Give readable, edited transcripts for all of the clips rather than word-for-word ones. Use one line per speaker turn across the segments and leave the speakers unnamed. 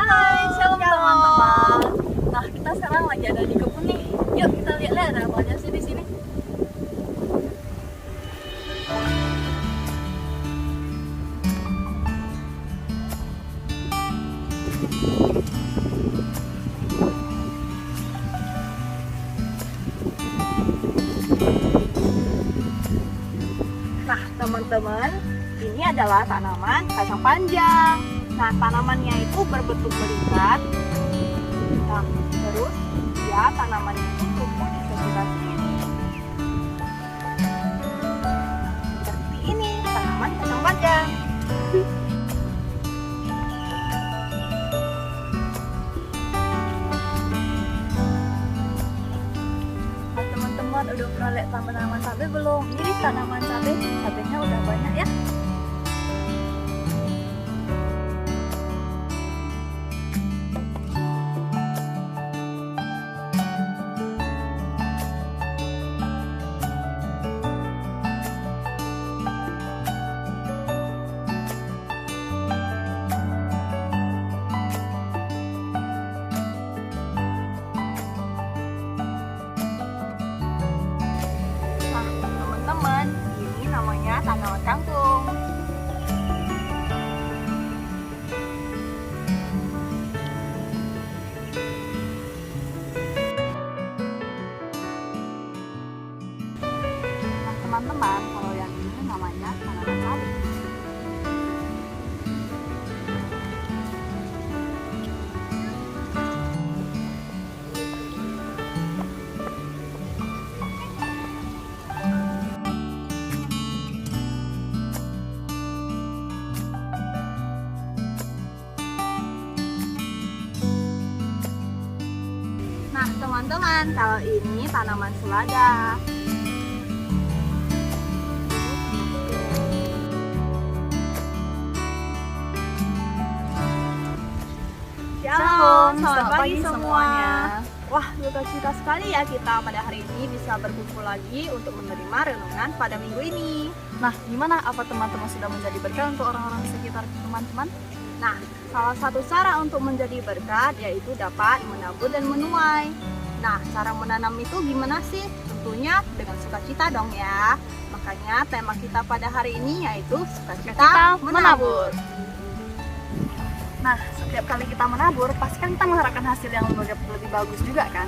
Hai, shalom teman-teman. Nah, kita sekarang lagi ada di kebun nih. Yuk kita lihat-lihat ada apa aja sih di sini. Nah, teman-teman, ini adalah tanaman kacang panjang. Nah, tanamannya itu berbentuk berikat. Nah, terus ya tanamannya itu tumbuh di sekitar sini. Seperti ini, tanaman kacang panjang. Nah, teman-teman udah pernah lihat tanaman cabai belum? Ini tanaman cabai, cabainya udah banyak ya. Nah, teman-teman, ini namanya tanaman kangkung. Nah, teman-teman, kalau yang ini namanya tanaman cabai. Nah, teman-teman, kalau ini tanaman selada.
Shalom, selamat pagi
semuanya.
semuanya. Wah, sukacita sekali ya kita pada hari ini bisa berkumpul lagi untuk menerima renungan pada minggu ini.
Nah, gimana? Apa teman-teman sudah menjadi berkah untuk orang-orang di sekitar teman-teman?
Nah, salah satu cara untuk menjadi berkat yaitu dapat menabur dan menuai. Nah, cara menanam itu gimana sih? Tentunya dengan sukacita dong ya. Makanya tema kita pada hari ini yaitu sukacita menabur.
Nah, setiap kali kita menabur, pasti kan kita mengharapkan hasil yang lebih bagus juga kan?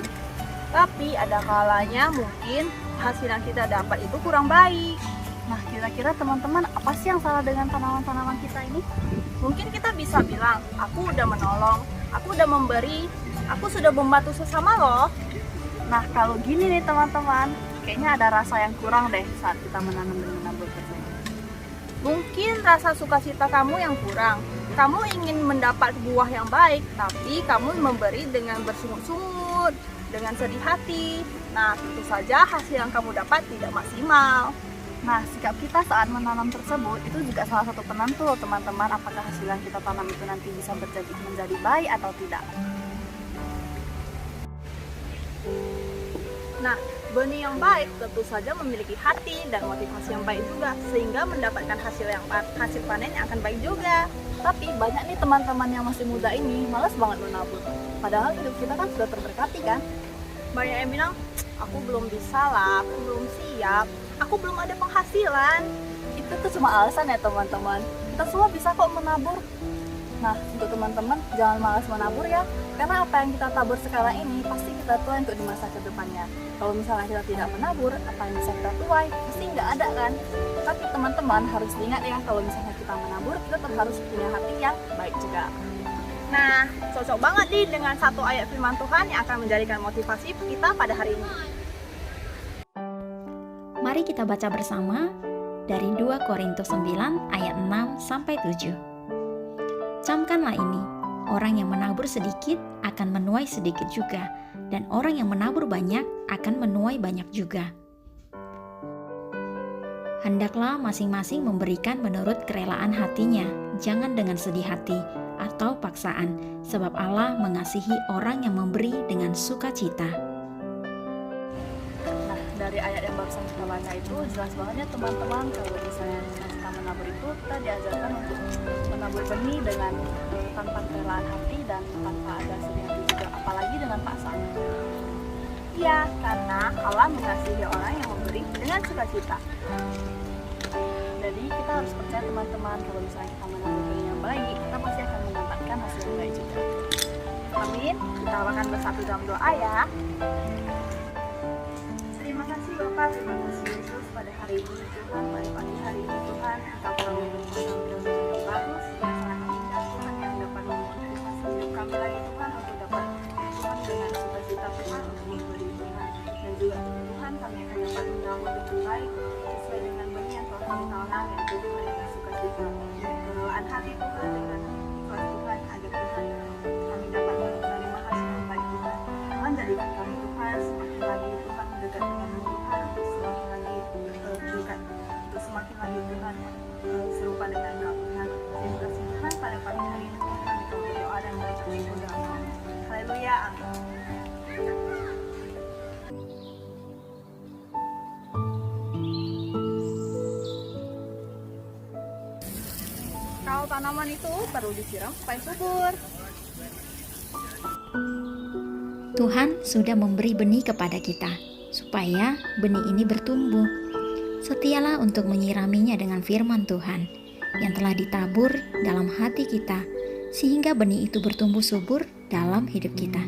Tapi ada kalanya mungkin hasil yang kita dapat itu kurang baik.
Nah, kira-kira teman-teman, apa sih yang salah dengan tanaman-tanaman kita ini?
Mungkin kita bisa bilang, aku udah menolong, aku udah memberi, aku sudah membantu sesama loh.
Nah, kalau gini nih teman-teman, kayaknya ada rasa yang kurang deh saat kita menanam dan menabur tersebut.
Mungkin rasa sukacita kamu yang kurang. Kamu ingin mendapat buah yang baik, tapi kamu memberi dengan bersungut-sungut, dengan sedih hati. Nah, tentu saja hasil yang kamu dapat tidak maksimal.
Nah, sikap kita saat menanam tersebut itu juga salah satu penentu loh teman-teman, apakah hasil yang kita tanam itu nanti bisa menjadi baik atau tidak.
Nah, benih yang baik tentu saja memiliki hati dan motivasi yang baik juga, sehingga mendapatkan hasil panen yang akan baik juga.
Tapi banyak nih teman-teman yang masih muda ini malas banget menabur. Padahal hidup kita kan sudah terberkati kan?
Banyak yang bilang, aku belum bisa lah, aku belum siap, aku belum ada penghasilan.
Itu tuh cuma alasan ya teman-teman. Kita semua bisa kok menabur. Nah, untuk teman-teman jangan malas menabur ya. Karena apa yang kita tabur sekarang ini pasti kita tuai untuk di masa kedepannya. Kalau misalnya kita tidak menabur, apa yang bisa kita tuai? Pasti nggak ada kan? Tapi teman-teman harus diingat ya, kalau misalnya kita menabur, kita tetap harus punya hati yang baik juga.
Nah, cocok banget nih dengan satu ayat firman Tuhan yang akan menjadikan motivasi kita pada hari ini.
Mari kita baca bersama dari 2 Korintus 9 ayat 6 sampai 7. Camkanlah ini, orang yang menabur sedikit akan menuai sedikit juga, dan orang yang menabur banyak akan menuai banyak juga. Hendaklah masing-masing memberikan menurut kerelaan hatinya, jangan dengan sedih hati atau paksaan, sebab Allah mengasihi orang yang memberi dengan sukacita.
Nah, dari ayat yang barusan kita baca itu jelas banget ya teman-teman, kalau misalnya kita menabur itu kita diajarkan untuk menabur benih dengan tanpa kerelaan hati dan tanpa ada sedia juga, apalagi dengan paksaan.
Iya, karena Allah mengasihi orang yang memberi dengan sukacita.
Jadi kita harus percaya teman-teman, kalau misalnya kita menabur benih yang baik, kita pasti akan mendapatkan hasil yang baik juga.
Amin. Kita akan bersatu dalam doa ya. Terima kasih Bapak, terima kasih Yesus pada hari ini Tuhan, pada pagi hari ini Tuhan, Engkau telah memberikan kami yang bagus, yang sangat indah Tuhan, yang dapat memotivasi hidup kami lagi Tuhan untuk dapat Tuhan dengan sukacita Tuhan untuk memberi Tuhan, dan juga Tuhan kami akan dapat menabur dengan baik sesuai dengan benih yang telah kami tanam yang Tuhan dengan sukacita, kerelaan hati Tuhan dengan ikhlas Tuhan agar Tuhan kami dapat menerima hasil yang baik Tuhan. Tuhan jadikan kami Tuhan semakin lagi Tuhan mendekat dengan Tuhan, untuk semakin lagi dekat, untuk semakin lagi Tuhan serupa dengan Engkau Tuhan. Terima kasih Tuhan pada pagi hari ini Tuhan kami telah berdoa dan mengucap syukur dalam nama. Haleluya, amin. Kalau tanaman itu perlu disiram supaya subur.
Tuhan sudah memberi benih kepada kita, supaya benih ini bertumbuh. Setialah untuk menyiraminya dengan firman Tuhan, yang telah ditabur dalam hati kita, sehingga benih itu bertumbuh subur dalam hidup kita.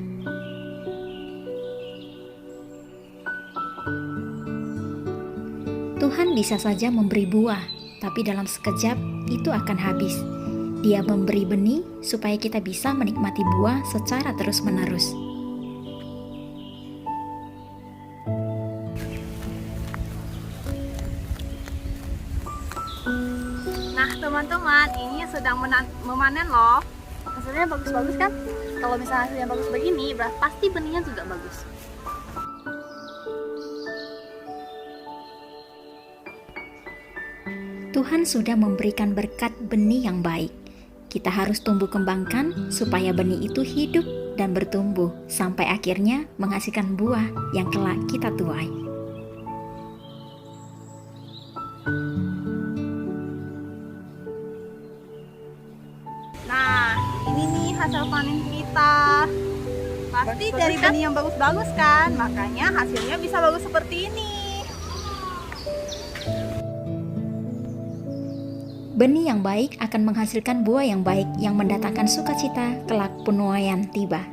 Tuhan bisa saja memberi buah, tapi dalam sekejap itu akan habis. Dia memberi benih supaya kita bisa menikmati buah secara terus-menerus.
Nah teman-teman, ini sedang memanen loh.
Hasilnya bagus-bagus kan? Kalau misalnya hasilnya bagus begini, berarti pasti benihnya juga bagus.
Tuhan sudah memberikan berkat benih yang baik. Kita harus tumbuh kembangkan supaya benih itu hidup dan bertumbuh sampai akhirnya menghasilkan buah yang kelak kita tuai.
Nah, ini nih hasil panen kita. Pasti
Bagus-bagus
dari
kan?
benih yang bagus-bagus kan? Makanya hasilnya bisa bagus seperti ini.
Benih yang baik akan menghasilkan buah yang baik yang mendatangkan sukacita kelak penuaian tiba.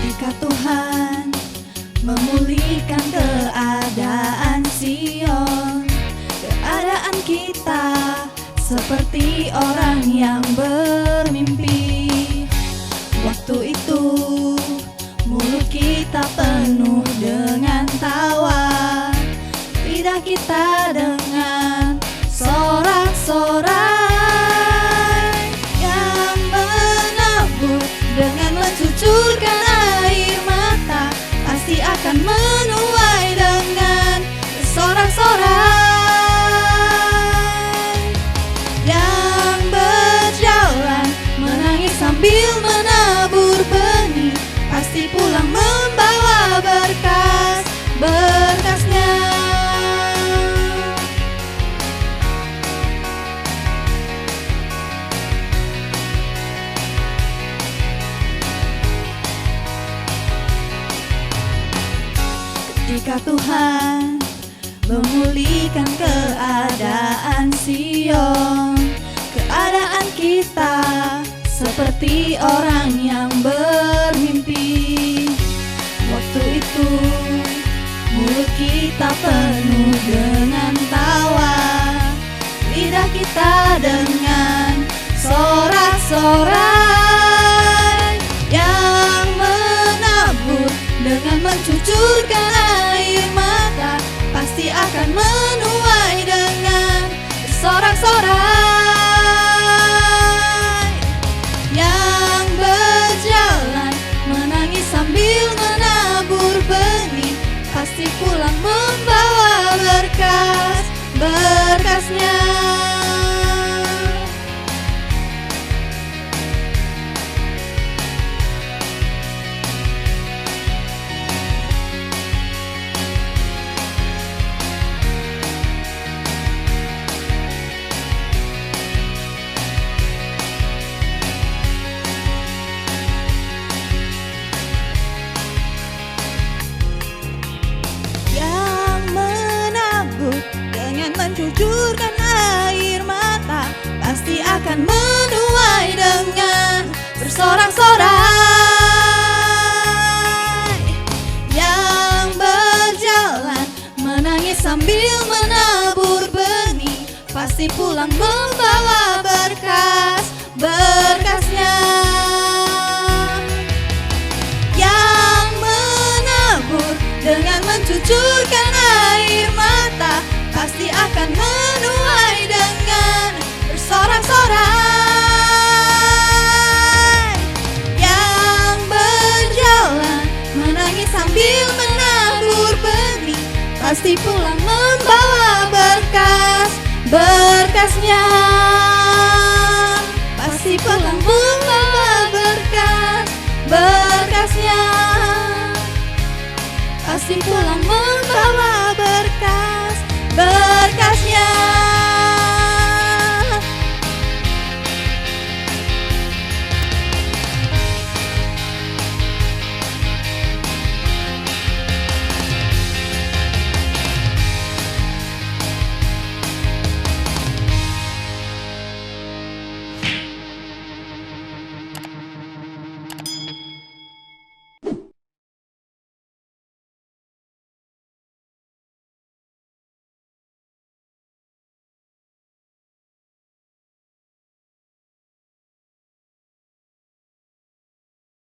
Ketika Tuhan memulihkan keadaan Sion, keadaan kita seperti orang yang bermimpi. Waktu itu mulut kita penuh dengan tawa, lidah kita dengan sorak-sorai, yang menabur dengan mencucurkan air mata pasti akan menuai dengan sorak-sorai, yang berjalan menangis sambil menabur benih pasti pulang membawa berkasnya. Ketika Tuhan memulihkan keadaan Sion, keadaan kita seperti orang yang bermimpi. Waktu itu mulut kita penuh dengan tawa, lidah kita dengan sorak-sorai, yang menabur dengan mencucurkan air mata pasti akan menuai dengan sorak-sorai. pasti pulang membawa berkasnya. Yang menabur dengan mencucurkan air mata pasti akan menuai dengan bersorak-sorai. Yang berjalan menangis sambil menabur benih pasti pulang membawa berkasnya. Pasti pulang membawa berkasnya. Pasti pulang membawa berkas.